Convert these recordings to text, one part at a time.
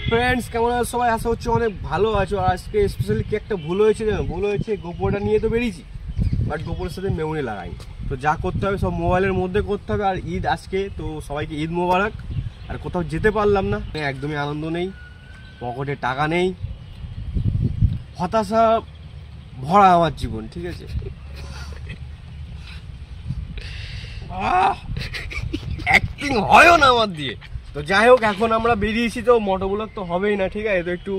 Friends, কেমন আছো সবাই? আশা হচ্ছে অনেক ভালো আছো। আজকে স্পেশালি কি একটা ভুল হয়েছে জানো? ভুল হয়েছে, গোপোটা নিয়ে তো বেরিয়েছি, বাট গোপোর সাথে মেমোরি লাগাইনি। তো যা করতে হবে সব মোবাইলের মধ্যে করতে হবে। আর ঈদ আজকে, তো সবাইকে ঈদ মোবারক। আর কোথাও যেতে পারলাম না, একদমই আনন্দ নেই, পকেটে টাকা নেই, হতাশা ভরা আমার জীবন, ঠিক আছে? অ্যাক্টিং হয়ও না আমার দিয়ে। তো যাই হোক, এখন আমরা বেরিয়েছি, তো মোটোব্লগ তো হবেই না, ঠিক আছে? তো একটু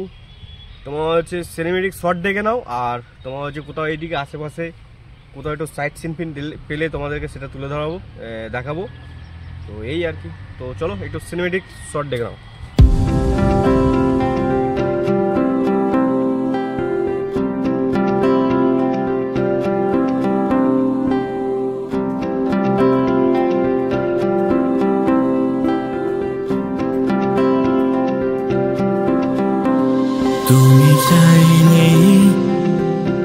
তোমার হচ্ছে সিনেমেটিক শট দেখে নাও, আর তোমার হচ্ছে কোথাও এইদিকে আশেপাশে কোথাও একটু সাইড সিন ফিন পেলে তোমাদেরকে সেটা তুলে ধরাবো, দেখাবো। তো এই আর কি। তো চলো একটু সিনেমেটিক শট দেখে নাও। তুমি চাইলে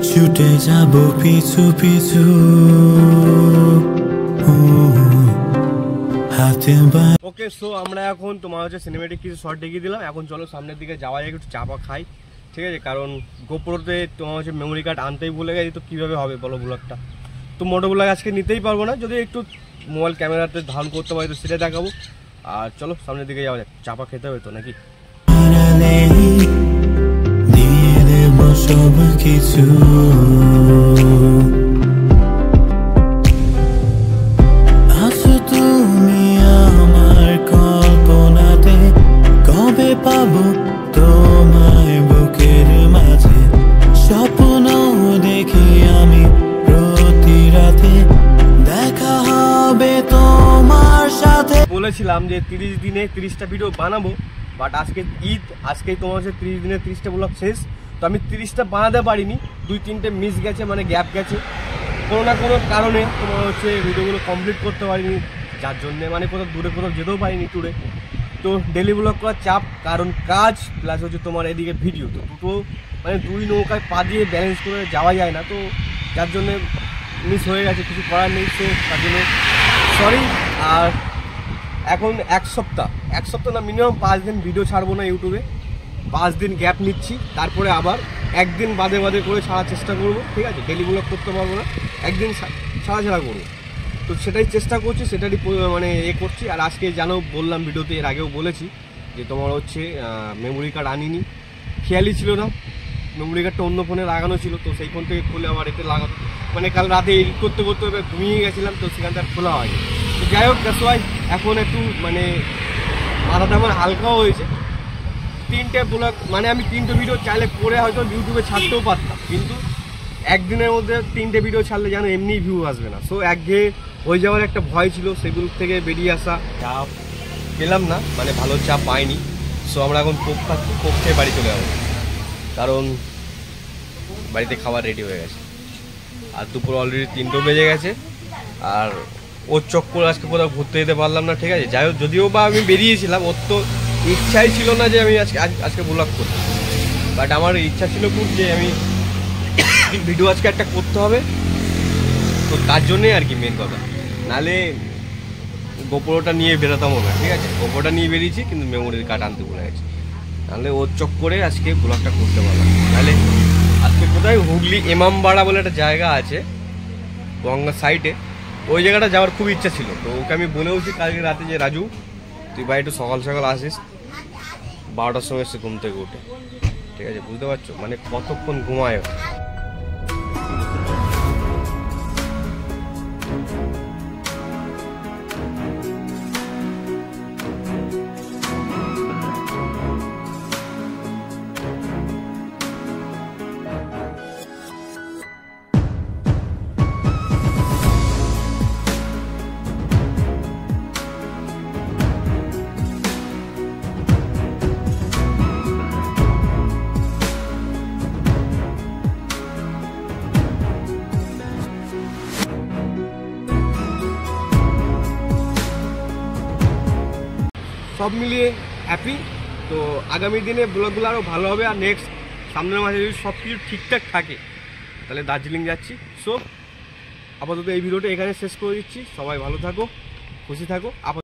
ছুটে যাব পিছু পিছু হাতে। ওকে, সো আমরা এখন তোমার হচ্ছে সিনেমেটিক কিছু শর্ট দেখিয়ে দিলাম। এখন চলো সামনের দিকে যাওয়া যায়, একটু চাপা খাই, ঠিক আছে? কারণ গোপ্রোতে তোমার হচ্ছে মেমোরি কার্ড আনতেই ভুলে গেছি, তো কীভাবে হবে বলো ব্লগটা? তো মোটো ব্লগ আজকে নিতেই পারবো না, যদি একটু মোবাইল ক্যামেরাতে ধারণ করতে পারি তো সেটা দেখাবো। আর চলো সামনের দিকে যাওয়া যায়, চাপা খেতে হবে তো নাকি? দিয়ে দেব সব কিছু, আছো তুমি আমার কল্পনাতে, কবে পাবো তোমায় বুকের মাঝে? স্বপ্ন দেখি আমি প্রতি রাতে, দেখা হবে তোমার সাথে। বলেছিলাম যে 30 দিনে 30টা ভিডিও বানাবো, বাট আজকে ঈদ, আজকেই তোমার হচ্ছে 30 দিনে 30টা ব্লগ শেষ। তো আমি 30টা বানাতে পারিনি, 2-3টে মিস গেছে, মানে গ্যাপ গেছে কোনো না কোনো কারণে। তোমার হচ্ছে ভিডিওগুলো কমপ্লিট করতে পারিনি, যার জন্যে মানে কোথাও দূরে কোথাও যেতেও পারিনি ট্যুরে। তো ডেলি ব্লগ করার চাপ, কারণ কাজ প্লাস হচ্ছে তোমার এদিকে ভিডিও, তো দুটো মানে দুই নৌকায় পা দিয়ে ব্যালেন্স করে যাওয়া যায় না, তো যার জন্যে মিস হয়ে গেছে, কিছু করার নেই। তো তার জন্য সরি। আর এখন এক সপ্তাহ না, মিনিমাম 5 দিন ভিডিও ছাড়বো না ইউটিউবে। 5 দিন গ্যাপ নিচ্ছি, তারপরে আবার একদিন বাদে বাদে করে ছাড়ার চেষ্টা করবো, ঠিক আছে? ডেলি ব্লগ করতে পারবো না, একদিন ছাড়া করবো। তো সেটাই চেষ্টা করছি, সেটারই মানে করছি। আর আজকে জানো, বললাম ভিডিওতে, এর আগেও বলেছি যে তোমার হচ্ছে মেমোরি কার্ড আনিনি, খেয়ালই ছিল না। মেমোরি কার্ডটা অন্য ফোনে লাগানো ছিল, তো সেই ফোন থেকে খুলে আবার এতে লাগানো, মানে কাল রাতে এডিট করতে করতে ঘুমিয়ে গেছিলাম, তো সেখান থেকে খোলা হয়নি। তো যাই হোক, দ্যাটস ওয়াই এখন একটু মানে মাথাটা আমার হালকাও হয়েছে। 3টে ব্লগ মানে আমি 3টে ভিডিও চাইলে করে হয়তো ইউটিউবে ছাড়তেও পারতাম, কিন্তু একদিনের মধ্যে 3টে ভিডিও ছাড়লে যেন এমনি ভিউ আসবে না। সো একঘেয়ে হয়ে যাওয়ার একটা ভয় ছিল, সেগুলো থেকে বেরিয়ে আসা। চাপ পেলাম না, মানে ভালো চাপ পাইনি। সো আমরা এখন কোক খাচ্ছি, কোক খেয়ে বাড়ি চলে যাবো, কারণ বাড়িতে খাবার রেডি হয়ে গেছে। আর দুপুর অলরেডি 3টো বেজে গেছে, আর ওর চক্কর আজকে কোথাও ঘুরতে যেতে পারলাম না, ঠিক আছে? যাই হোক, যদিও বা আমি বেরিয়েছিলাম, ওর তো ইচ্ছাই ছিল না যে আমি আজকে ব্লগ করি, বাট আমার ইচ্ছা ছিল খুব যে আমি ভিডিও আজকে একটা করতে হবে। তো তার জন্যই আর কি মেন কথা, নাহলে গোপোটা নিয়ে বেরোতামও না, ঠিক আছে? গোপোটা নিয়ে বেরিয়েছি, কিন্তু মেমোরির কার্ড আনতে ভুলে গেছি, নাহলে ওর চক্করে আজকে ব্লগটা করতে পারলাম। নাহলে আজকে কোথায় হুগলি ইমামবাড়া বলে একটা জায়গা আছে গঙ্গার সাইডে, ওই জায়গাটা যাওয়ার খুব ইচ্ছা ছিল। তো ওকে আমি বলেওছি কালকে রাতে যে রাজু, তুই ভাই একটু সকাল সকাল আসিস, 12টার সময় এসে ঘুম থেকে উঠে, ঠিক আছে? বুঝতে পারছো মানে কতক্ষণ ঘুমায়। সব মিলিয়ে হ্যাপি। তো আগামী দিনে ব্লগগুলো আরও ভালো হবে। আর নেক্সট সামনের মাসে যদি সব কিছু ঠিকঠাক থাকে তাহলে দার্জিলিং যাচ্ছি। সো আপাতত এই ভিডিওটা এখানে শেষ করে দিচ্ছি। সবাই ভালো থাকো, খুশি থাকো।